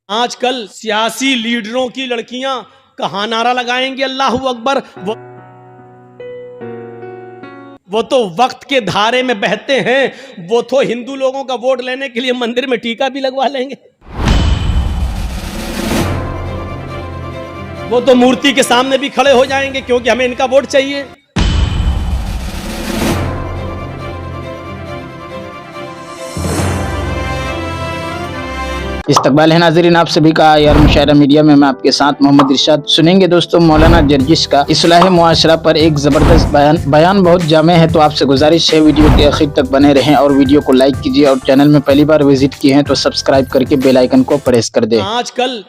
آج کل سیاسی لیڈروں کی لڑکیاں کہاں نعرہ لگائیں گے اللہ اکبر، وہ تو وقت کے دھارے میں بہتے ہیں، وہ تو ہندو لوگوں کا ووٹ لینے کے لیے مندر میں ٹیکا بھی لگوا لیں گے، وہ تو مورتی کے سامنے بھی کھڑے ہو جائیں گے کیونکہ ہمیں ان کا ووٹ چاہیے۔ استقبال ہے ناظرین آپ سبھی کا یار مشاعرہ میڈیا میں آپ کے ساتھ محمد ارشاد۔ سنیں گے دوستوں مولانا جرجس کا اصلاح معاشرہ پر ایک زبردست بیان بہت جامع ہے، تو آپ سے گزارش ہے ویڈیو کے آخر تک بنے رہیں اور ویڈیو کو لائک کیجیے، اور چینل میں پہلی بار وزٹ کیے ہیں تو سبسکرائب کر کے بیل آئیکن کو پریس کر دیں۔ آج کل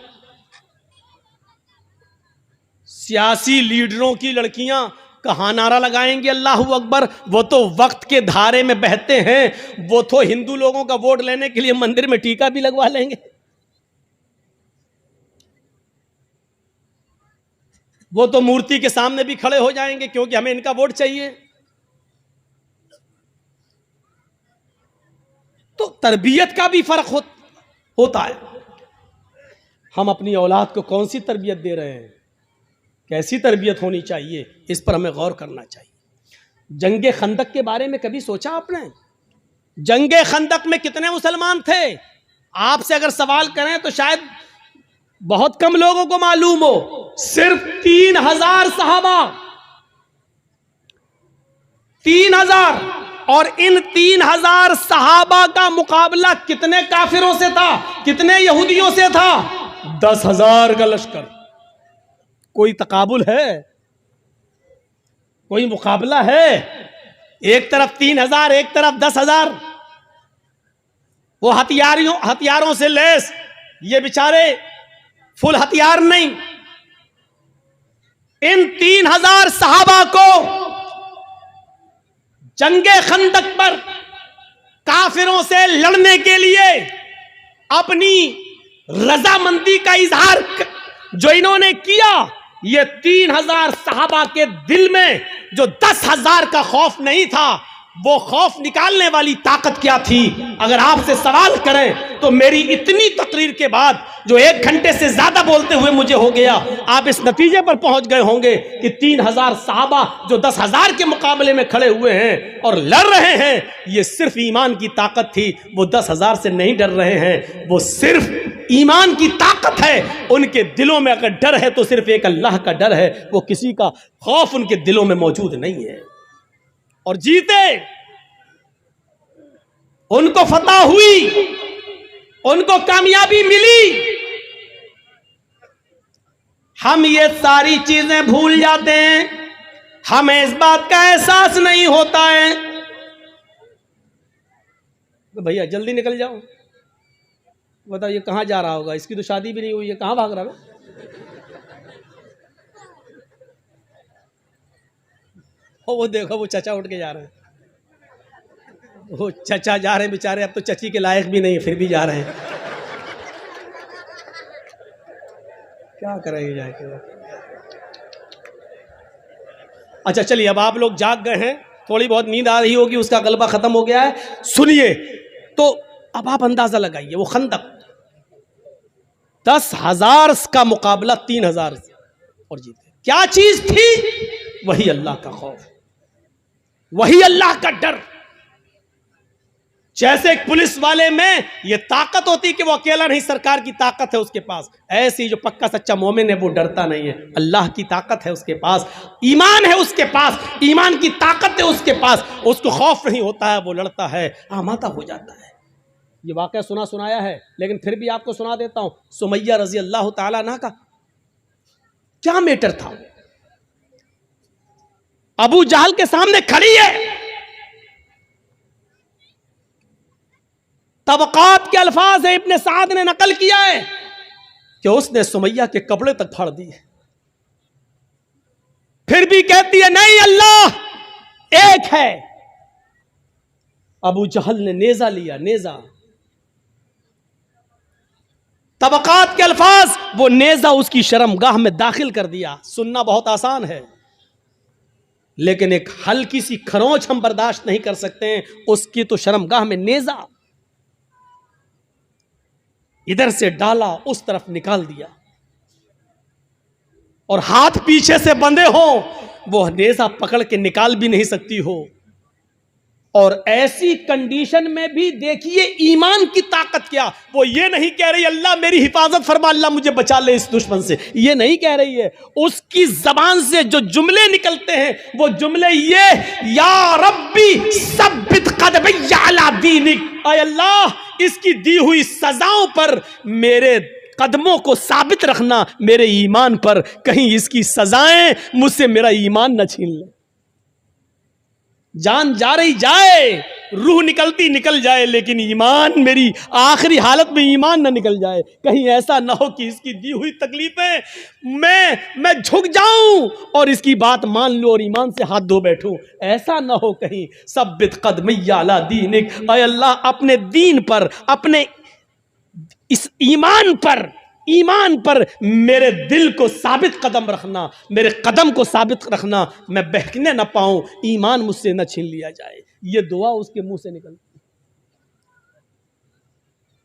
سیاسی لیڈروں کی لڑکیاں کہاں نعرہ لگائیں گے اللہ اکبر، وہ تو وقت کے دھارے میں بہتے ہیں، وہ تو ہندو لوگوں کا ووٹ لینے کے لیے مندر میں ٹیکا بھی لگوا لیں گے، وہ تو مورتی کے سامنے بھی کھڑے ہو جائیں گے کیونکہ ہمیں ان کا ووٹ چاہیے۔ تو تربیت کا بھی فرق ہوتا ہے، ہم اپنی اولاد کو کون سی تربیت دے رہے ہیں، کیسی تربیت ہونی چاہیے، اس پر ہمیں غور کرنا چاہیے۔ جنگ خندق کے بارے میں کبھی سوچا آپ نے؟ جنگ خندق میں کتنے مسلمان تھے؟ آپ سے اگر سوال کریں تو شاید بہت کم لوگوں کو معلوم ہو، صرف 3000 صحابہ، 3000، اور ان 3000 صحابہ کا مقابلہ کتنے کافروں سے تھا، کتنے یہودیوں سے تھا؟ 10,000 کا لشکر۔ کوئی تقابل ہے؟ کوئی مقابلہ ہے؟ ایک طرف 3000، ایک طرف 10,000، وہ ہتھیاروں سے لیس، یہ بیچارے فل ہتھیار نہیں۔ ان 3000 صحابہ کو جنگ خندق پر کافروں سے لڑنے کے لیے اپنی رضامندی کا اظہار جو انہوں نے کیا، یہ 3000 صحابہ کے دل میں جو 10,000 کا خوف نہیں تھا، وہ خوف نکالنے والی طاقت کیا تھی؟ اگر آپ سے سوال کریں تو میری اتنی تقریر کے بعد جو 1 گھنٹے سے زیادہ بولتے ہوئے مجھے ہو گیا، آپ اس نتیجے پر پہنچ گئے ہوں گے کہ 3000 صحابہ جو 10,000 کے مقابلے میں کھڑے ہوئے ہیں اور لڑ رہے ہیں، یہ صرف ایمان کی طاقت تھی، وہ 10,000 سے نہیں ڈر رہے ہیں، وہ صرف ایمان کی طاقت ہے۔ ان کے دلوں میں اگر ڈر ہے تو صرف ایک اللہ کا ڈر ہے، وہ کسی کا خوف ان کے دلوں میں موجود نہیں ہے، اور جیتے، ان کو فتح ہوئی، ان کو کامیابی ملی۔ ہم یہ ساری چیزیں بھول جاتے ہیں، ہمیں اس بات کا احساس نہیں ہوتا ہے۔ بھیا جلدی نکل جاؤ، بتاؤ یہ کہاں جا رہا ہوگا، اس کی تو شادی بھی نہیں ہوئی ہے، کہاں بھاگ رہا ہے؟ وہ دیکھو وہ چچا اٹھ کے جا رہے ہیں، وہ چچا جا رہے ہیں بیچارے، اب تو چچی کے لائق بھی نہیں، پھر بھی جا رہے ہیں، کیا کریں گے جا کے۔ اچھا چلیے، اب آپ لوگ جاگ گئے ہیں، تھوڑی بہت نیند آ رہی ہوگی، اس کا غلبہ ختم ہو گیا ہے، سنیے تو اب آپ اندازہ لگائیے، وہ خندق 10,000 کا مقابلہ 3000 اور جیتے، کیا چیز تھی؟ وہی اللہ کا خوف، وہی اللہ کا ڈر۔ جیسے ایک پولیس والے میں یہ طاقت ہوتی کہ وہ اکیلا نہیں، سرکار کی طاقت ہے اس کے پاس، ایسی جو پکا سچا مومن ہے وہ ڈرتا نہیں ہے، اللہ کی طاقت ہے اس کے پاس، ایمان ہے اس کے پاس، ایمان کی طاقت ہے اس کے پاس، اس کو خوف نہیں ہوتا ہے، وہ لڑتا ہے، آمادہ ہو جاتا ہے۔ یہ واقعہ سنایا ہے، لیکن پھر بھی آپ کو سنا دیتا ہوں۔ سمیہ رضی اللہ تعالیٰ عنہ کا کیا میٹر تھا؟ ابو جہل کے سامنے کھڑی ہے، طبقات کے الفاظ ہیں، ابن سعد نے نقل کیا ہے کہ اس نے سمیہ کے کپڑے تک پھاڑ دیے، پھر بھی کہتی ہے نہیں اللہ ایک ہے۔ ابو جہل نے نیزہ لیا، نیزہ، طبقات کے الفاظ، وہ نیزہ اس کی شرمگاہ میں داخل کر دیا۔ سننا بہت آسان ہے، لیکن ایک ہلکی سی کھروچ ہم برداشت نہیں کر سکتے ہیں، اس کی تو شرمگاہ میں نیزہ۔ ادھر سے ڈالا اس طرف نکال دیا، اور ہاتھ پیچھے سے بندھے ہوں، وہ نیزہ پکڑ کے نکال بھی نہیں سکتی ہو۔ اور ایسی کنڈیشن میں بھی دیکھیے ایمان کی طاقت کیا، وہ یہ نہیں کہہ رہی اللہ میری حفاظت فرما، اللہ مجھے بچا لے اس دشمن سے، یہ نہیں کہہ رہی ہے۔ اس کی زبان سے جو جملے نکلتے ہیں وہ جملے یہ، یا ربی ثبت قدمی علی دینک، اے اللہ اس کی دی ہوئی سزاؤں پر میرے قدموں کو ثابت رکھنا، میرے ایمان پر، کہیں اس کی سزائیں مجھ سے میرا ایمان نہ چھین لیں۔ جان جا رہی جائے، روح نکلتی نکل جائے، لیکن ایمان میری آخری حالت میں ایمان نہ نکل جائے، کہیں ایسا نہ ہو کہ اس کی دی ہوئی تکلیفیں میں جھک جاؤں اور اس کی بات مان لوں اور ایمان سے ہاتھ دھو بیٹھوں، ایسا نہ ہو کہیں۔ ثبت قدمی علی دینک، اے اللہ اپنے دین پر، اپنے اس ایمان پر میرے دل کو ثابت قدم رکھنا، میرے قدم کو ثابت رکھنا، میں بہکنے نہ پاؤں، ایمان مجھ سے نہ چھین لیا جائے۔ یہ دعا اس کے منہ سے نکلتی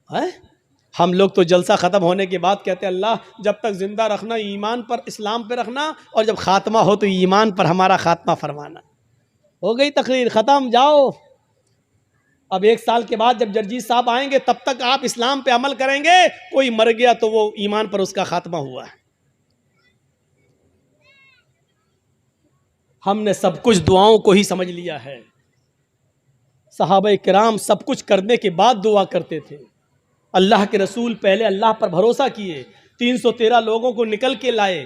ہے۔ ہم لوگ تو جلسہ ختم ہونے کے بعد کہتے ہیں اللہ جب تک زندہ رکھنا ایمان پر، اسلام پہ رکھنا، اور جب خاتمہ ہو تو ایمان پر ہمارا خاتمہ فرمانا۔ ہو گئی تقریر ختم، جاؤ۔ اب 1 سال کے بعد جب جرجیت صاحب آئیں گے تب تک آپ اسلام پہ عمل کریں گے، کوئی مر گیا تو وہ ایمان پر اس کا خاتمہ ہوا ہے۔ ہم نے سب کچھ دعاؤں کو ہی سمجھ لیا ہے۔ صحابہ کرام سب کچھ کرنے کے بعد دعا کرتے تھے۔ اللہ کے رسول پہلے اللہ پر بھروسہ کیے، 313 لوگوں کو نکال کے لائے،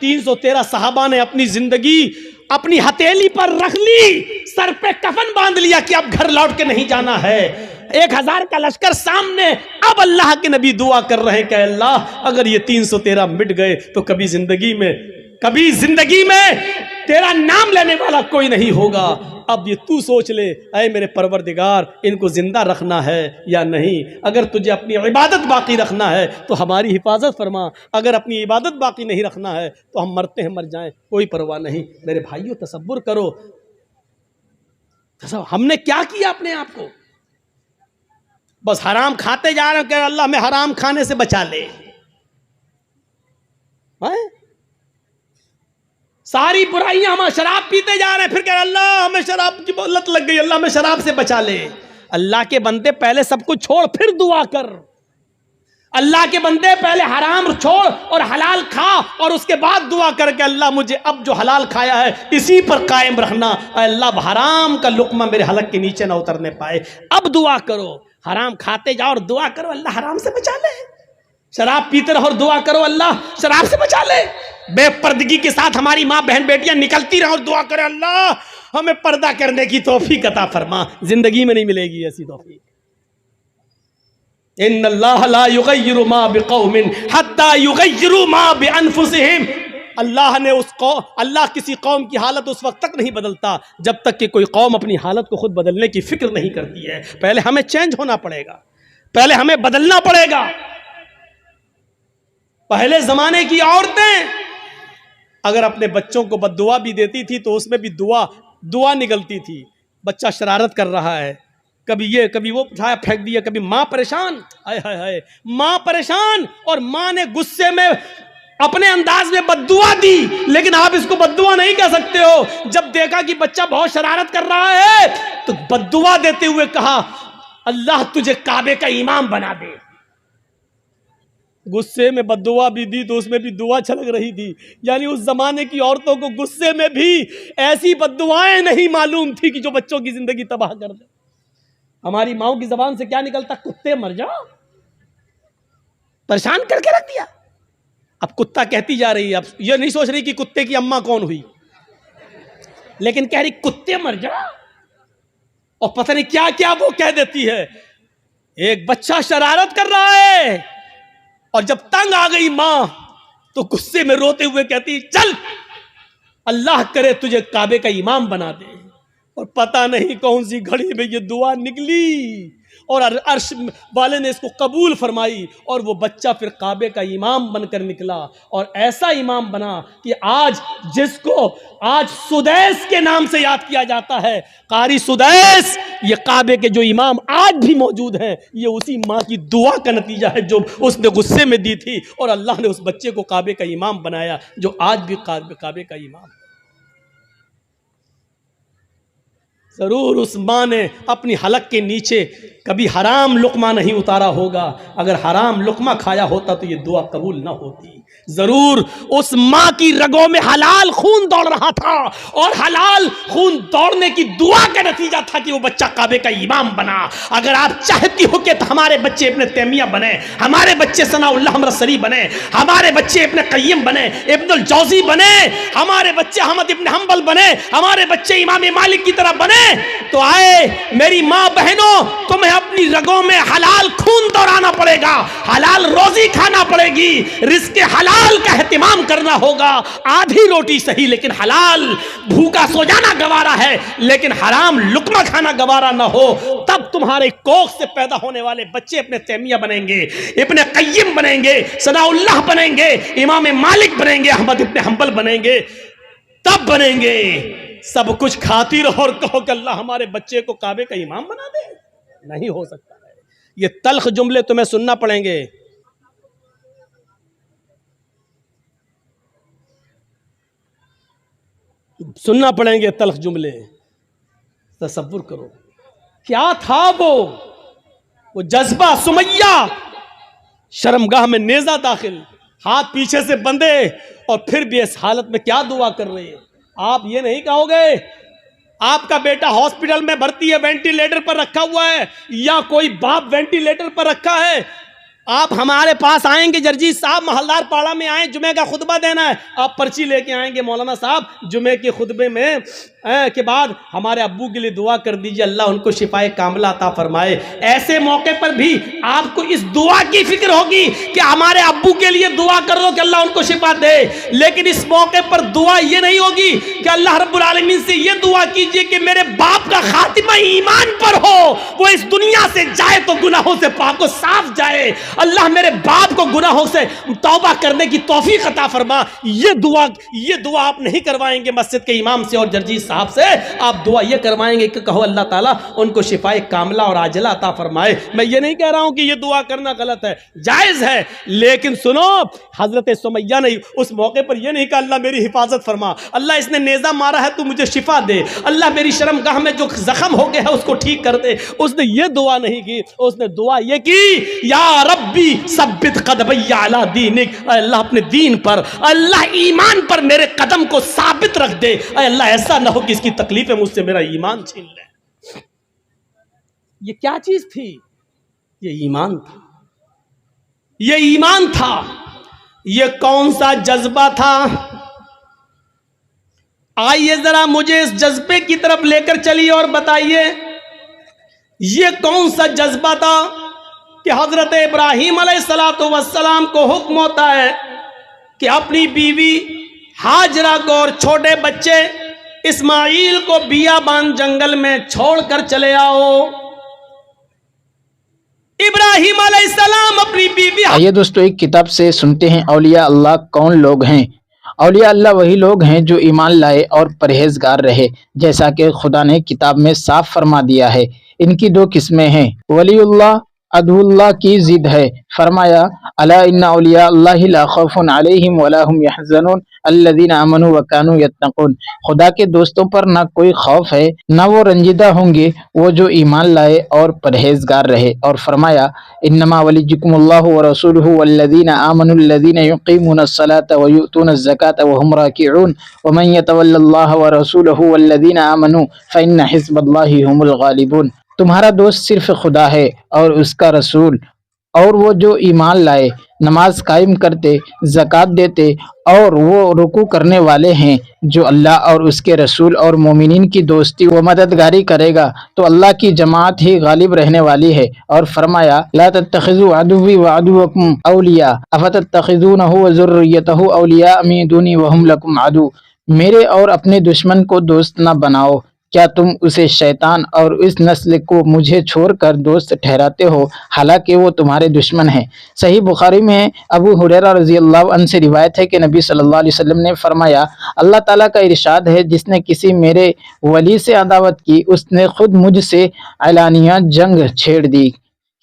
313 صحابہ نے اپنی زندگی اپنی ہتھیلی پر رکھ لی، سر پہ کفن باندھ لیا کہ اب گھر لوٹ کے نہیں جانا ہے۔ 1000 کا لشکر سامنے، اب اللہ کے نبی دعا کر رہے ہیں کہ اللہ اگر یہ 313 مٹ گئے تو کبھی زندگی میں تیرا نام لینے والا کوئی نہیں ہوگا۔ اب یہ تو سوچ لے اے میرے پروردگار، ان کو زندہ رکھنا ہے یا نہیں؟ اگر تجھے اپنی عبادت باقی رکھنا ہے تو ہماری حفاظت فرما، اگر اپنی عبادت باقی نہیں رکھنا ہے تو ہم مرتے ہیں مر جائیں، کوئی پرواہ نہیں۔ میرے بھائیوں تصور کرو ہم نے کیا کیا اپنے آپ کو، بس حرام کھاتے جا رہے ہیں کہ اللہ ہمیں حرام کھانے سے بچا لے، ساری برائیاں، ہم شراب پیتے جا رہے ہیں پھر کہ اللہ ہمیں شراب کی لت لگ گئی، اللہ ہمیں شراب سے بچا لے۔ اللہ کے بندے پہلے سب کچھ چھوڑ پھر دعا کر، اللہ کے بندے پہلے حرام چھوڑ اور حلال کھا اور اس کے بعد دعا کر کے اللہ مجھے اب جو حلال کھایا ہے اسی پر قائم رکھنا، اے اللہ حرام کا لقمہ میرے حلق کے نیچے نہ اترنے پائے۔ اب دعا کرو، حرام کھاتے جاؤ اور دعا کرو اللہ حرام سے بچا لے، شراب پیتے رہو اور دعا کرو اللہ شراب سے بچا لے، بے پردگی کے ساتھ ہماری ماں بہن بیٹیاں نکلتی رہو اور دعا کرے اللہ ہمیں پردہ کرنے کی توفیق عطا فرما۔ زندگی میں نہیں ملے گی ایسی توفیق۔ ان اللہ لا یغیر ما بقوم حتی یغیروا ما بانفسہم، اللہ کسی قوم کی حالت اس وقت تک نہیں بدلتا جب تک کہ کوئی قوم اپنی حالت کو خود بدلنے کی فکر نہیں کرتی ہے۔ پہلے ہمیں چینج ہونا پڑے گا، پہلے ہمیں بدلنا پڑے گا۔ پہلے زمانے کی عورتیں اگر اپنے بچوں کو بد دعا بھی دیتی تھی تو اس میں بھی دعا نکلتی تھی۔ بچہ شرارت کر رہا ہے، کبھی یہ کبھی وہ اٹھایا پھینک دیا، کبھی ماں پریشان، ماں پریشان، اور ماں نے غصے میں اپنے انداز میں بد دعا دی، لیکن آپ اس کو بد دعا نہیں کہہ سکتے ہو۔ جب دیکھا کہ بچہ بہت شرارت کر رہا ہے تو بد دعا دیتے ہوئے کہا اللہ تجھے کعبے کا امام بنا دے۔ غصے میں بد دعا بھی دی تو اس میں بھی دعا چھلک رہی تھی، یعنی اس زمانے کی عورتوں کو غصے میں بھی ایسی بد دعائیں نہیں معلوم تھی کہ جو بچوں کی زندگی تباہ کر دے۔ ہماری ماؤں کی زبان سے کیا نکلتا؟ کتے مر جاؤ، پریشان کر کے رکھ دیا۔ اب کتا کہتی جا رہی ہے، اب یہ نہیں سوچ رہی کہ کتے کی اماں کون ہوئی، لیکن کہہ رہی کتے مر جاؤ، اور پتہ نہیں کیا کیا وہ کہہ دیتی ہے۔ ایک بچہ شرارت کر رہا ہے اور جب تنگ آ گئی ماں تو غصے میں روتے ہوئے کہتی چل اللہ کرے تجھے کعبے کا امام بنا دے، اور پتہ نہیں کون سی گھڑی میں یہ دعا نکلی اور عرش والے نے اس کو قبول فرمائی، اور وہ بچہ پھر کعبے کا امام بن کر نکلا، اور ایسا امام بنا کہ آج جس کو آج سدیس کے نام سے یاد کیا جاتا ہے، قاری سدیس، یہ کعبے کے جو امام آج بھی موجود ہیں، یہ اسی ماں کی دعا کا نتیجہ ہے جو اس نے غصے میں دی تھی، اور اللہ نے اس بچے کو کعبے کا امام بنایا جو آج بھی کعبے کا امام ہے۔ ضرور اس ماں نے اپنی حلق کے نیچے کبھی حرام لقمہ نہیں اتارا ہوگا، اگر حرام لقمہ کھایا ہوتا تو یہ دعا قبول نہ ہوتی۔ ضرور اس ماں کی رگوں میں حلال خون دوڑ رہا تھا، اور حلال خون دوڑنے کی دعا کا نتیجہ تھا کہ وہ بچہ کعبے کا امام بنا۔ اگر آپ چاہتی ہو کہ ہمارے بچے ابن تیمیہ بنے، ہمارے بچے ثناء اللہ مرسلی بنے، ہمارے بچے ابن قیم بنے، ابن الجوزی بنے، ہمارے بچے احمد ابن حنبل بنے، ہمارے بچے امام مالک کی طرح بنے، تو آئے میری ماں بہنوں، تمہیں اپنی رگوں میں حلال خون دوڑانا پڑے گا، حلال روزی کھانا پڑے گی، رزق حلال کا اہتمام کرنا ہوگا۔ آدھی روٹی صحیح لیکن حلال، بھوکا سو جانا گوارا ہے لیکن حرام لقمہ کھانا گوارا نہ ہو، تب تمہارے کوکھ سے پیدا ہونے والے بچے ابن تیمیہ بنیں گے، ابن قیم بنیں گے، ثناء اللہ بنیں گے، امام مالک بنیں گے، احمد ابن حنبل بنیں گے، تب بنیں گے۔ سب کچھ کھاتی رہو اور کہو کہ اللہ ہمارے بچے کو کعبے کا امام بنا دے، نہیں ہو سکتا ہے۔ یہ تلخ جملے تمہیں سننا پڑیں گے۔ سننا پڑیں گے تلخ جملے۔ تصور کرو کیا تھا وہ جذبہ۔ سمیہ شرمگاہ میں نیزہ داخل، ہاتھ پیچھے سے بندھے، اور پھر بھی اس حالت میں کیا دعا کر رہے ہیں۔ آپ یہ نہیں کہو گے آپ کا بیٹا ہاسپٹل میں بھرتی ہے، وینٹیلیٹر پر رکھا ہوا ہے، یا کوئی باپ وینٹیلیٹر پر رکھا ہے، آپ ہمارے پاس آئیں گے، جرجیت صاحب محلدار پاڑا میں آئیں، جمعے کا خطبہ دینا ہے، آپ پرچی لے کے آئیں گے، مولانا صاحب جمعے کے خطبے میں کے بعد ہمارے ابو کے لیے دعا کر دیجئے، اللہ ان کو شفائے کاملہ عطا فرمائے۔ ایسے موقع پر بھی آپ کو اس دعا کی فکر ہوگی کہ ہمارے ابو کے لیے دعا کر دو کہ اللہ ان کو شفا دے، لیکن اس موقع پر دعا یہ نہیں ہوگی کہ اللہ رب العالمین سے یہ دعا کیجئے کہ میرے باپ کا خاتمہ ایمان پر ہو، وہ اس دنیا سے جائے تو گناہوں سے پاک و صاف جائے، اللہ میرے باپ کو گناہوں سے توبہ کرنے کی توفیق عطا فرما۔ یہ دعا آپ نہیں کروائیں گے مسجد کے امام سے اور جرجیت صاحب سے، آپ دعا یہ کروائیں گے کہ کہو اللہ تعالیٰ ان کو شفائے کاملہ اور عاجلہ عطا فرمائے۔ میں یہ نہیں کہہ رہا ہوں کہ یہ دعا کرنا غلط ہے، جائز ہے، لیکن سنو، حضرت سمیہ نے اس موقع پر یہ نہیں کہا اللہ میری حفاظت فرما، اللہ اس نے نیزہ مارا ہے تو مجھے شفا دے، اللہ میری شرمگاہ میں جو زخم ہو گیا ہے اس کو ٹھیک کر دے۔ اس نے یہ دعا نہیں کی، اس نے دعا یہ کی یا ربی ثبت قدمی علی دینک، اے اللہ اپنے دین پر، اللہ ایمان پر میرے قدم کو ثابت رکھ دے، اے اللہ ایسا نہ ہو کہ اس کی تکلیفیں مجھ سے میرا ایمان چھین لے۔ یہ کیا چیز تھی؟ یہ ایمان تھا، یہ ایمان تھا۔ یہ کون سا جذبہ تھا؟ آئیے ذرا مجھے اس جذبے کی طرف لے کر چلیے اور بتائیے یہ کون سا جذبہ تھا کہ حضرت ابراہیم علیہ السلام کو حکم ہوتا ہے کہ اپنی بیوی ہاجرہ کو اور چھوٹے بچے اسماعیل کو بیابان جنگل میں چھوڑ کر چلے آؤ۔ ابراہیم علیہ السلام اپنی بیوی۔ آئیے دوستو ایک کتاب سے سنتے ہیں اولیاء اللہ کون لوگ ہیں۔ اولیاء اللہ وہی لوگ ہیں جو ایمان لائے اور پرہیزگار رہے، جیسا کہ خدا نے کتاب میں صاف فرما دیا ہے۔ ان کی دو قسمیں ہیں، ولی اللہ عدو اللہ کی ضد ہے۔ فرمایا الا ان اولیاء اللہ لا خوف علیہم ولا هم يحزنون الذین آمنوا وکانوا یتقون۔ خدا کے دوستوں پر نہ کوئی خوف ہے نہ وہ رنجیدہ ہوں گے، وہ جو ایمان لائے اور پرہیزگار رہے۔ اور فرمایا انما ولیکم اللہ ورسولہ والذین آمنوا الذین یقیمون الصلاة ویؤتون الزکاة وهم راکعون ومن یتول اللہ ورسولہ والذین آمنوا فإن حزب اللہ هم الغالبون۔ تمہارا دوست صرف خدا ہے اور اس کا رسول، اور وہ جو ایمان لائے، نماز قائم کرتے، زکوٰۃ دیتے، اور وہ رکوع کرنے والے ہیں، جو اللہ اور اس کے رسول اور مومنین کی دوستی و مددگاری کرے گا تو اللہ کی جماعت ہی غالب رہنے والی ہے۔ اور فرمایا لا تتخذوا عدوی وعدوکم اولیاء افتتخذونہ وذریتہ اولیاء من دونی وہم لکم عدو۔ میرے اور اپنے دشمن کو دوست نہ بناؤ، کیا تم اسے شیطان اور اس نسل کو مجھے چھوڑ کر دوست ٹھہراتے ہو، حالانکہ وہ تمہارے دشمن ہیں؟ صحیح بخاری میں ابو ہریرہ رضی اللہ عنہ سے روایت ہے کہ نبی صلی اللہ علیہ وسلم نے فرمایا، اللہ تعالیٰ کا ارشاد ہے، جس نے کسی میرے ولی سے عداوت کی، اس نے خود مجھ سے علانیہ جنگ چھیڑ دی۔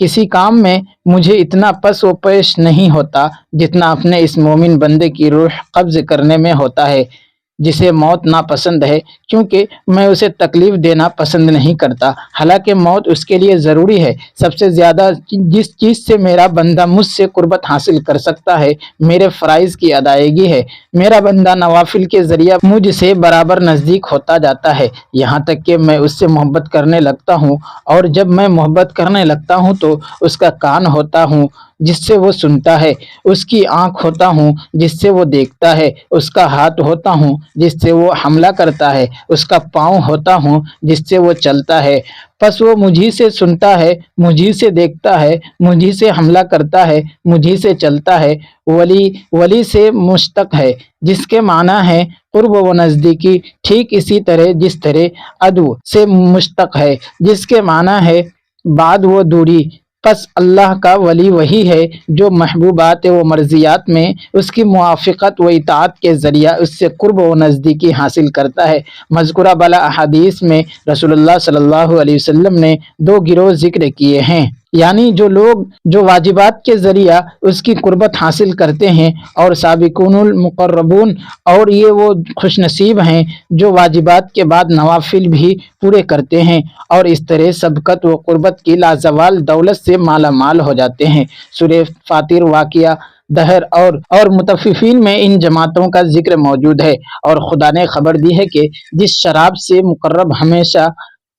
کسی کام میں مجھے اتنا پس و پیش نہیں ہوتا جتنا اپنے اس مومن بندے کی روح قبض کرنے میں ہوتا ہے، جسے موت ناپسند ہے، کیونکہ میں اسے تکلیف دینا پسند نہیں کرتا، حالانکہ موت اس کے لیے ضروری ہے۔ سب سے زیادہ جس چیز سے میرا بندہ مجھ سے قربت حاصل کر سکتا ہے، میرے فرائض کی ادائیگی ہے۔ میرا بندہ نوافل کے ذریعہ مجھ سے برابر نزدیک ہوتا جاتا ہے، یہاں تک کہ میں اس سے محبت کرنے لگتا ہوں، اور جب میں محبت کرنے لگتا ہوں تو اس کا کان ہوتا ہوں جس سے وہ سنتا ہے، اس کی آنکھ ہوتا ہوں جس سے وہ دیکھتا ہے، اس کا ہاتھ ہوتا ہوں جس سے وہ حملہ کرتا ہے، اس کا پاؤں ہوتا ہوں جس سے وہ چلتا ہے۔ پس وہ مجھی سے سنتا ہے، مجھی سے دیکھتا ہے، مجھی سے حملہ کرتا ہے، مجھی سے چلتا ہے۔ ولی سے مشتق ہے، جس کے معنی ہے قرب و نزدیکی، ٹھیک اسی طرح جس طرح عدو سے مشتق ہے، جس کے معنی ہے بعد و دوری۔ پس اللہ کا ولی وہی ہے جو محبوبات و مرضیات میں اس کی موافقت و اطاعت کے ذریعہ اس سے قرب و نزدیکی حاصل کرتا ہے۔ مذکورہ بالا احادیث میں رسول اللہ صلی اللہ علیہ وسلم نے دو گروہ ذکر کیے ہیں، یعنی جو لوگ جو واجبات کے ذریعہ اس کی قربت حاصل کرتے ہیں، اور سابقون المقربون، اور یہ وہ خوش نصیب ہیں جو واجبات کے بعد نوافل بھی پورے کرتے ہیں اور اس طرح سبقت و قربت کی لازوال دولت سے مالا مال ہو جاتے ہیں۔ سورہ فاطر، واقعہ دہر اور متففین میں ان جماعتوں کا ذکر موجود ہے، اور خدا نے خبر دی ہے کہ جس شراب سے مقرب ہمیشہ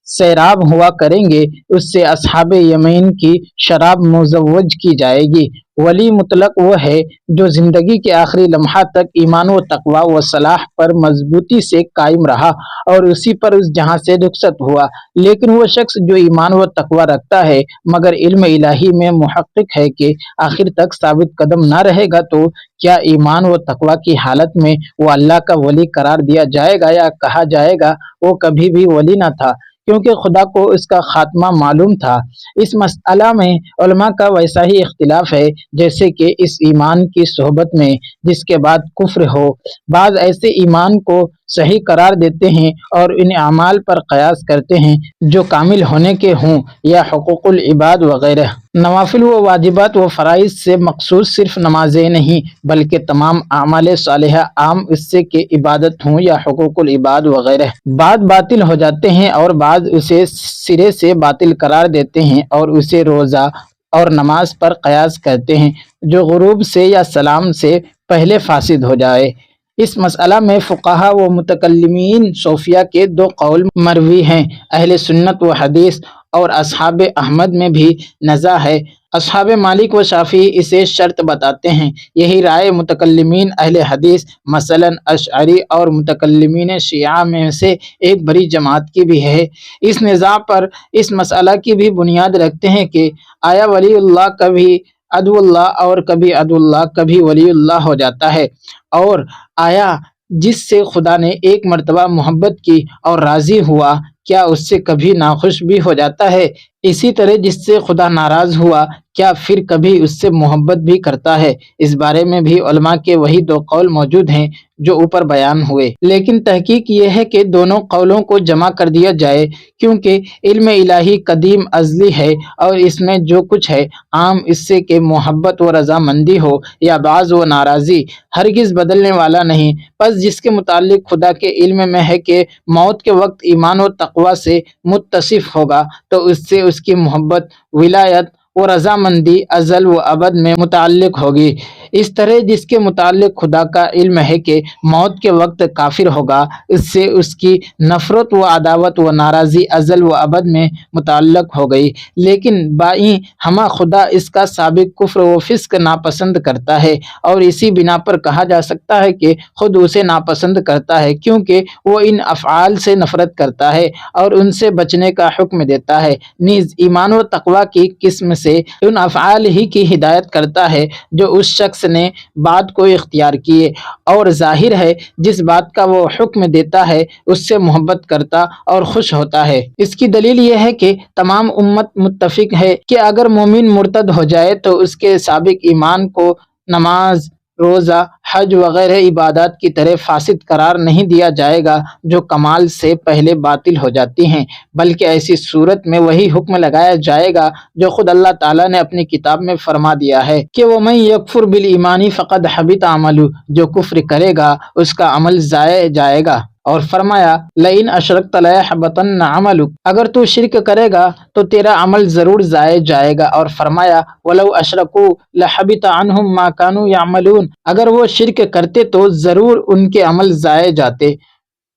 سیراب ہوا کریں گے، اس سے اصحاب یمین کی شراب مزوج کی جائے گی۔ ولی مطلق وہ ہے جو زندگی کے آخری لمحہ تک ایمان و تقوی و صلاح پر مضبوطی سے قائم رہا اور اسی پر اس جہاں سے رخصت ہوا۔ لیکن وہ شخص جو ایمان و تقوی رکھتا ہے مگر علم الہی میں محقق ہے کہ آخر تک ثابت قدم نہ رہے گا، تو کیا ایمان و تقوی کی حالت میں وہ اللہ کا ولی قرار دیا جائے گا، یا کہا جائے گا وہ کبھی بھی ولی نہ تھا، کیونکہ خدا کو اس کا خاتمہ معلوم تھا؟ اس مسئلہ میں علماء کا ویسا ہی اختلاف ہے جیسے کہ اس ایمان کی صحبت میں جس کے بعد کفر ہو۔ بعض ایسے ایمان کو صحیح قرار دیتے ہیں اور ان اعمال پر قیاس کرتے ہیں جو کامل ہونے کے ہوں، یا حقوق العباد وغیرہ۔ نوافل و واجبات و فرائض سے مقصود صرف نمازیں نہیں بلکہ تمام اعمال صالحہ عام اس سے کہ عبادت ہوں یا حقوق العباد وغیرہ۔ بعض باطل ہو جاتے ہیں اور بعض اسے سرے سے باطل قرار دیتے ہیں اور اسے روزہ اور نماز پر قیاس کرتے ہیں جو غروب سے یا سلام سے پہلے فاسد ہو جائے۔ اس مسئلہ میں فقہا و متکلمین صوفیہ کے دو قول مروی ہیں، اہل سنت و حدیث اور اصحاب احمد میں بھی نزاع ہے۔ اصحاب مالک و شافعی اسے شرط بتاتے ہیں۔ یہی رائے متکلمین اہل حدیث مثلاً اشعری اور متکلمین شیعہ میں سے ایک بڑی جماعت کی بھی ہے۔ اس نزاع پر اس مسئلہ کی بھی بنیاد رکھتے ہیں کہ آیا ولی اللہ کبھی عدو اللہ اور کبھی عدو اللہ کبھی ولی اللہ ہو جاتا ہے، اور آیا جس سے خدا نے ایک مرتبہ محبت کی اور راضی ہوا کیا اس سے کبھی ناخوش بھی ہو جاتا ہے؟ اسی طرح جس سے خدا ناراض ہوا کیا پھر کبھی اس سے محبت بھی کرتا ہے؟ اس بارے میں بھی علماء کے وہی دو قول موجود ہیں جو اوپر بیان ہوئے، لیکن تحقیق یہ ہے کہ دونوں قولوں کو جمع کر دیا جائے، کیونکہ علم الہی قدیم ازلی ہے اور اس میں جو کچھ ہے عام اس سے کہ محبت و رضامندی ہو یا بعض و ناراضی ہرگز بدلنے والا نہیں۔ پس جس کے متعلق خدا کے علم میں ہے کہ موت کے وقت ایمان و تقوی سے متصف ہوگا تو اس سے اس کی محبت، ولایت و رضامندی ازل و ابد میں متعلق ہوگی۔ اس طرح جس کے متعلق خدا کا علم ہے کہ موت کے وقت کافر ہوگا، اس سے اس کی نفرت و عداوت و ناراضی ازل و ابد میں متعلق ہو گئی، لیکن بائیں ہمہ خدا اس کا سابق کفر و فسق ناپسند کرتا ہے، اور اسی بنا پر کہا جا سکتا ہے کہ خود اسے ناپسند کرتا ہے، کیونکہ وہ ان افعال سے نفرت کرتا ہے اور ان سے بچنے کا حکم دیتا ہے۔ نیز ایمان و تقوی کی قسم سے ان افعال ہی کی ہدایت کرتا ہے جو اس شخص شخص نے بات کو اختیار کیے، اور ظاہر ہے جس بات کا وہ حکم دیتا ہے اس سے محبت کرتا اور خوش ہوتا ہے۔ اس کی دلیل یہ ہے کہ تمام امت متفق ہے کہ اگر مومن مرتد ہو جائے تو اس کے سابق ایمان کو نماز، روزہ، حج وغیرہ عبادات کی طرح فاسد قرار نہیں دیا جائے گا جو کمال سے پہلے باطل ہو جاتی ہیں، بلکہ ایسی صورت میں وہی حکم لگایا جائے گا جو خود اللہ تعالیٰ نے اپنی کتاب میں فرما دیا ہے کہ وَمَن يَكْفُرْ بِالْإِيمَانِ فَقَدْ حَبِطَ عَمَلُهُ، جو کفر کرے گا اس کا عمل ضائع جائے گا۔ اور فرمایا لئن اشرکت لیحبطن عملک، اگر تو شرک کرے گا تو تیرا عمل ضرور ضائع جائے گا۔ اور فرمایا ولو اشرکوا لحبط عنہم ما کانوا یعملون، اگر وہ شرک کرتے تو ضرور ان کے عمل ضائع جاتے،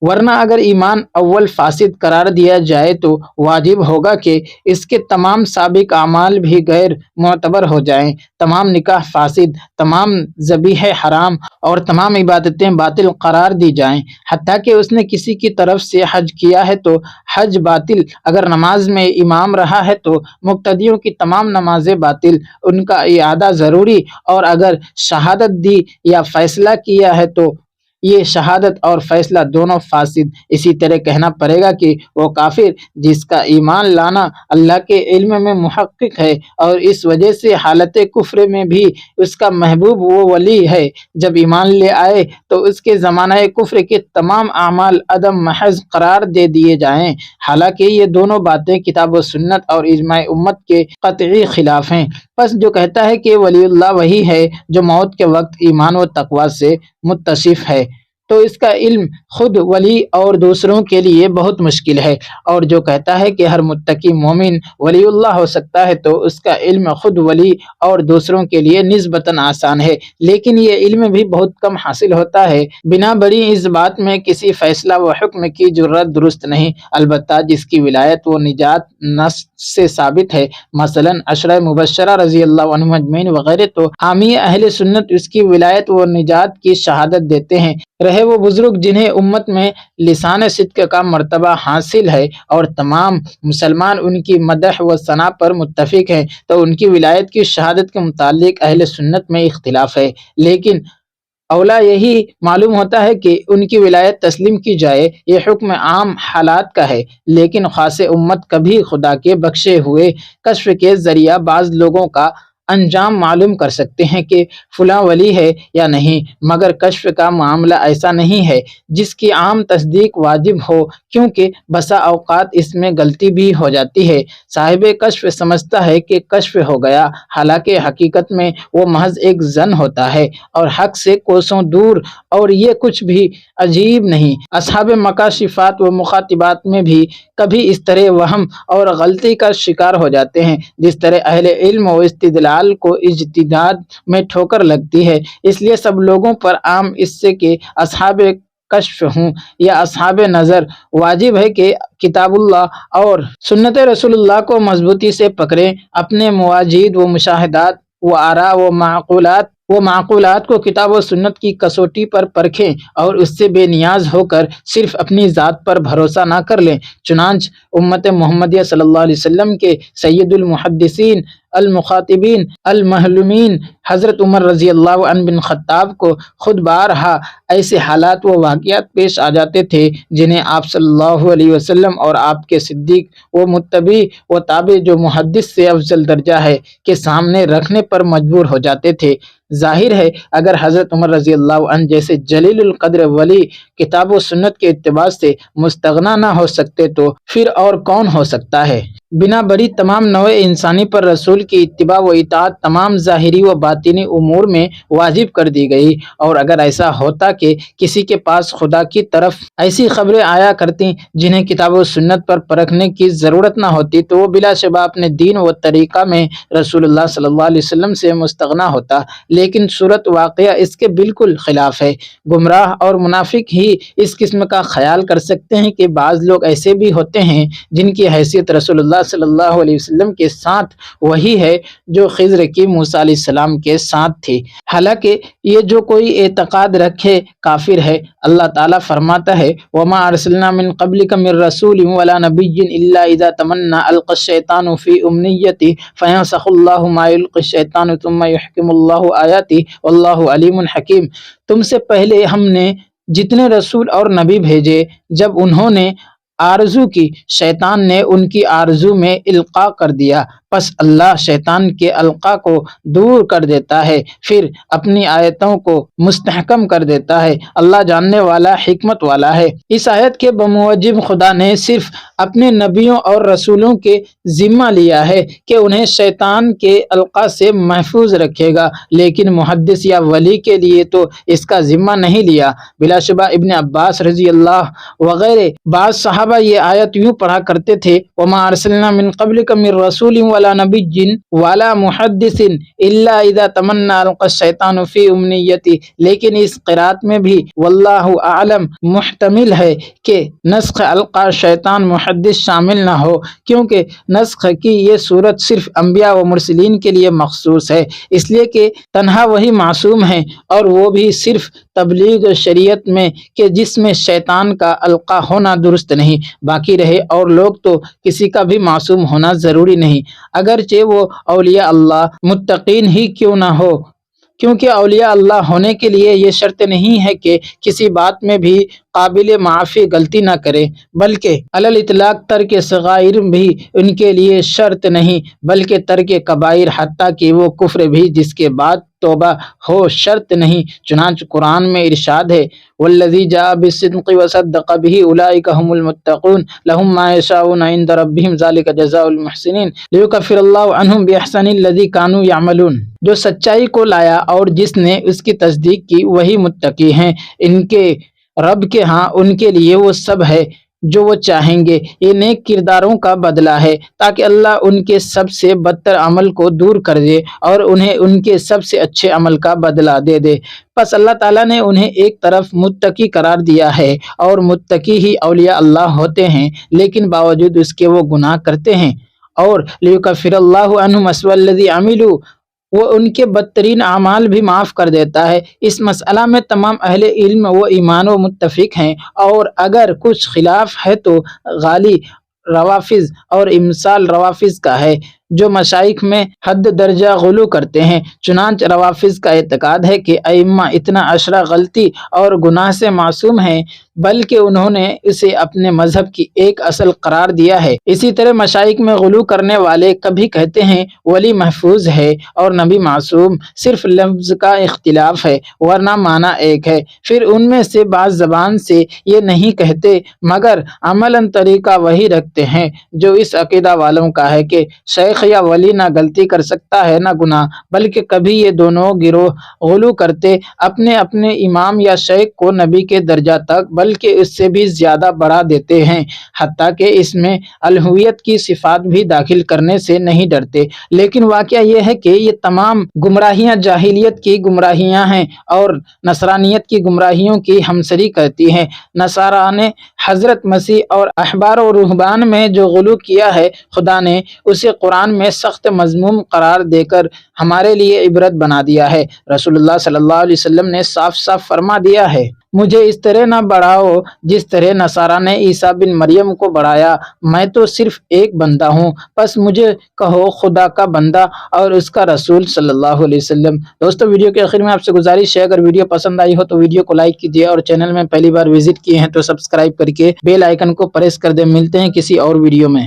ورنہ اگر ایمان اول فاسد قرار دیا جائے تو واجب ہوگا کہ اس کے تمام سابق اعمال بھی غیر معتبر ہو جائیں، تمام نکاح فاسد، تمام ذبیحے حرام اور تمام عبادتیں باطل قرار دی جائیں۔ حتیٰ کہ اس نے کسی کی طرف سے حج کیا ہے تو حج باطل، اگر نماز میں امام رہا ہے تو مقتدیوں کی تمام نمازیں باطل، ان کا اعادہ ضروری، اور اگر شہادت دی یا فیصلہ کیا ہے تو یہ شہادت اور فیصلہ دونوں فاسد۔ اسی طرح کہنا پڑے گا کہ وہ کافر جس کا ایمان لانا اللہ کے علم میں محقق ہے اور اس وجہ سے حالت کفر میں بھی اس کا محبوب وہ ولی ہے، جب ایمان لے آئے تو اس کے زمانہ کفر کے تمام اعمال عدم محض قرار دے دیے جائیں، حالانکہ یہ دونوں باتیں کتاب و سنت اور اجماع امت کے قطعی خلاف ہیں۔ پس جو کہتا ہے کہ ولی اللہ وہی ہے جو موت کے وقت ایمان و تقوی سے متصف ہے، تو اس کا علم خود ولی اور دوسروں کے لیے بہت مشکل ہے، اور جو کہتا ہے کہ ہر متقی مومن ولی اللہ ہو سکتا ہے تو اس کا علم خود ولی اور دوسروں کے لیے نسبتاً آسان ہے، لیکن یہ علم بھی بہت کم حاصل ہوتا ہے۔ بنا بڑی اس بات میں کسی فیصلہ و حکم کی جرات درست نہیں، البتہ جس کی ولایت و نجات نص سے ثابت ہے، مثلا عشرہ مبشرہ رضی اللہ عنہم اجمعین وغیرہ، تو عامی اہل سنت اس کی ولایت و نجات کی شہادت دیتے ہیں، رہے وہ بزرگ جنہیں امت میں لسان صدق کا مرتبہ حاصل ہے اور تمام مسلمان ان کی مدح و ثنا پر متفق ہیں، تو ان کی ولایت کی شہادت کے متعلق اہل سنت میں اختلاف ہے، لیکن اولا یہی معلوم ہوتا ہے کہ ان کی ولایت تسلیم کی جائے۔ یہ حکم عام حالات کا ہے، لیکن خاص امت کبھی خدا کے بخشے ہوئے کشف کے ذریعہ بعض لوگوں کا انجام معلوم کر سکتے ہیں کہ فلاں ولی ہے یا نہیں، مگر کشف کا معاملہ ایسا نہیں ہے جس کی عام تصدیق واجب ہو، کیونکہ بسا اوقات اس میں غلطی بھی ہو جاتی ہے۔ صاحب کشف سمجھتا ہے کہ کشف ہو گیا، حالانکہ حقیقت میں وہ محض ایک ظن ہوتا ہے اور حق سے کوسوں دور، اور یہ کچھ بھی عجیب نہیں۔ اصحاب مکاشفات و مخاطبات میں بھی کبھی اس طرح وہم اور غلطی کا شکار ہو جاتے ہیں جس طرح اہل علم و استدلال کو اجتہاد میں ٹھوکر لگتی ہے۔ اس لیے سب لوگوں پر عام اس سے کہ اصحاب کشف ہوں یا اصحاب نظر، واجب ہے کہ کتاب اللہ اور سنت رسول اللہ کو مضبوطی سے پکڑیں، اپنے مواجید و مشاہدات و آراء و معقولات کو کتاب و سنت کی کسوٹی پر پرکھیں اور اس سے بے نیاز ہو کر صرف اپنی ذات پر بھروسہ نہ کر لیں۔ چنانچہ امت محمدیہ صلی اللہ علیہ وسلم کے سید المحدثین المخاطبین المحلومین حضرت عمر رضی اللہ عنہ بن خطاب کو خود بارہا ایسے حالات و واقعات پیش آ جاتے تھے جنہیں آپ صلی اللہ علیہ وسلم اور آپ کے صدیق و متبع و تابع جو محدث سے افضل درجہ ہے کے سامنے رکھنے پر مجبور ہو جاتے تھے۔ ظاہر ہے اگر حضرت عمر رضی اللہ عنہ جیسے جلیل القدر ولی کتاب و سنت کے اتباع سے مستغنا نہ ہو سکتے تو پھر اور کون ہو سکتا ہے؟ بنا بڑی تمام نوع انسانی پر رسول کی اتباع و اطاعت تمام ظاہری و باطنی امور میں واجب کر دی گئی، اور اگر ایسا ہوتا کہ کسی کے پاس خدا کی طرف ایسی خبریں آیا کرتی جنہیں کتاب و سنت پر پرکھنے کی ضرورت نہ ہوتی تو وہ بلا شبہ اپنے دین و طریقہ میں رسول اللہ صلی اللہ علیہ وسلم سے مستغنا ہوتا، لیکن صورت واقعہ اس کے بالکل خلاف ہے۔ گمراہ اور منافق ہی اس قسم کا خیال کر سکتے ہیں کہ بعض لوگ ایسے بھی ہوتے ہیں جن کی حیثیت رسول اللہ صلی اللہ علیہ وسلم کے ساتھ وہی ہے جو خضر کی موسیٰ علیہ السلام کے ساتھ تھی، حالانکہ یہ جو کوئی اعتقاد رکھے کافر ہے۔ اللہ تعالیٰ فرماتا ہے وَمَا أَرْسَلْنَا مِن قَبْلِكَ مِن رَّسُولٍ وَلَا نَبِيٍّ إِلَّا إِذَا تَمَنَّىٰ أَلْقَى الشَّيْطَانُ فِي أُمْنِيَّتِهِ فَيَنسَخُ اللَّهُ مَا يُلْقِي الشَّيْطَانُ ثُمَّ يُحْكِمُ اللَّهُ آیاتی واللہ علیم حکیم۔ تم سے پہلے ہم نے جتنے رسول اور نبی بھیجے، جب انہوں نے آرزو کی، شیطان نے ان کی آرزو میں القاء کر دیا، پس اللہ شیطان کے القاء کو دور کر دیتا ہے، پھر اپنی آیتوں کو مستحکم کر دیتا ہے۔ اللہ جاننے والا، حکمت والا ہے۔ اس آیت کے بموجب خدا نے صرف اپنے نبیوں اور رسولوں کے ذمہ لیا ہے کہ انہیں شیطان کے القاء سے محفوظ رکھے گا، لیکن محدث یا ولی کے لیے تو اس کا ذمہ نہیں لیا۔ بلا شبہ ابن عباس رضی اللہ وغیرہ بعض صحابہ یہ آیت یوں پڑھا کرتے تھے، وَمَا أَرْسَلْنَا مِن قَبْلِكَ مِن رَّسُولٍ وَلَا نَبِيٍّ وَلَا مُحَدِّثٍ إِلَّا إِذَا تَمَنَّىٰ أَلْقَى الشَّيْطَانُ فِي أُمْنِيَّتِهِ، لیکن اس قرات میں بھی واللہ اعلم محتمل ہے کہ نسخ القا شیطان محدث شامل نہ ہو، کیونکہ نسخ کی یہ صورت صرف انبیاء و مرسلین کے لیے مخصوص ہے، اس لیے کہ تنہا وہی معصوم ہیں، اور وہ بھی صرف تبلیغ شریعت میں کہ جس میں شیطان کا القا ہونا درست نہیں، باقی رہے اور لوگ تو کسی کا بھی معصوم ہونا ضروری نہیں، اگرچہ وہ اولیاء اللہ متقین ہی کیوں نہ ہو، کیونکہ اولیاء اللہ ہونے کے لیے یہ شرط نہیں ہے کہ کسی بات میں بھی قابل معافی غلطی نہ کرے، بلکہ علی الاطلاق ترک صغائر بھی ان کے لیے شرط نہیں، بلکہ ترک کبائر حتیٰ کہ وہ کفر بھی جس کے بعد توبہ ہو شرط نہیں۔ چنانچہ قرآن میں ارشاد ہے، والذی جاء بالصدق وصدق به اولئک هم المتقون لهم ما یشاءون عند ربهم ذلک جزاء المحسنین لیکفر اللہ عنہم باحسن الذی کانوا یعملون۔ جو سچائی کو لایا اور جس نے اس کی تصدیق کی وہی متقی ہیں، ان کے رب کے ہاں ان کے لیے وہ سب ہے جو وہ چاہیں گے، یہ نیک کرداروں کا بدلہ ہے، تاکہ اللہ ان کے سب سے بدتر عمل کو دور کر دے اور انہیں ان کے سب سے اچھے عمل کا بدلہ دے دے۔ پس اللہ تعالیٰ نے انہیں ایک طرف متقی قرار دیا ہے، اور متقی ہی اولیاء اللہ ہوتے ہیں، لیکن باوجود اس کے وہ گناہ کرتے ہیں، اور لیکفر اللہ عنہم اسوأ الذی عملوا، وہ ان کے بدترین اعمال بھی معاف کر دیتا ہے۔ اس مسئلہ میں تمام اہل علم و ایمان و متفق ہیں، اور اگر کچھ خلاف ہے تو غالی روافظ اور امثال روافظ کا ہے، جو مشائخ میں حد درجہ غلو کرتے ہیں۔ چنانچہ روافظ کا اعتقاد ہے کہ ائمہ اتنا عشرہ غلطی اور گناہ سے معصوم ہیں، بلکہ انہوں نے اسے اپنے مذہب کی ایک اصل قرار دیا ہے۔ اسی طرح مشائخ میں غلو کرنے والے کبھی کہتے ہیں ولی محفوظ ہے اور نبی معصوم، صرف لفظ کا اختلاف ہے ورنہ معنی ایک ہے۔ پھر ان میں سے بعض زبان سے یہ نہیں کہتے مگر عملاً طریقہ وہی رکھتے ہیں جو اس عقیدہ والوں کا ہے کہ شیخ یا ولی نہ غلطی کر سکتا ہے نہ گناہ، بلکہ کبھی یہ دونوں گروہ غلو کرتے اپنے اپنے امام یا شیخ کو نبی کے درجہ تک بلکہ اس سے بھی زیادہ بڑھا دیتے ہیں، حتیٰ کہ اس میں الوہیت کی صفات بھی داخل کرنے سے نہیں ڈرتے۔ لیکن واقعہ یہ ہے کہ یہ تمام گمراہیاں جاہلیت کی گمراہیاں ہیں اور نصرانیت کی گمراہیوں کی ہمسری کرتی ہیں۔ نصارہ نے حضرت مسیح اور احبار و رہبان میں جو غلو کیا ہے، خدا نے اسے قرآن میں سخت مذموم قرار دے کر ہمارے لیے عبرت بنا دیا ہے۔ رسول اللہ صلی اللہ علیہ وسلم نے صاف صاف فرما دیا ہے، مجھے اس طرح نہ بڑھاؤ جس طرح نصارہ نے عیسیٰ بن مریم کو بڑھایا، میں تو صرف ایک بندہ ہوں، بس مجھے کہو خدا کا بندہ اور اس کا رسول صلی اللہ علیہ وسلم۔ دوستو ویڈیو کے آخر میں آپ سے گزارش ہے، اگر ویڈیو پسند آئی ہو تو ویڈیو کو لائک کیجیے، اور چینل میں پہلی بار وزٹ کیے ہیں تو سبسکرائب کر کے بیل آئیکن کو پریس کر دیں۔ ملتے ہیں کسی اور ویڈیو میں۔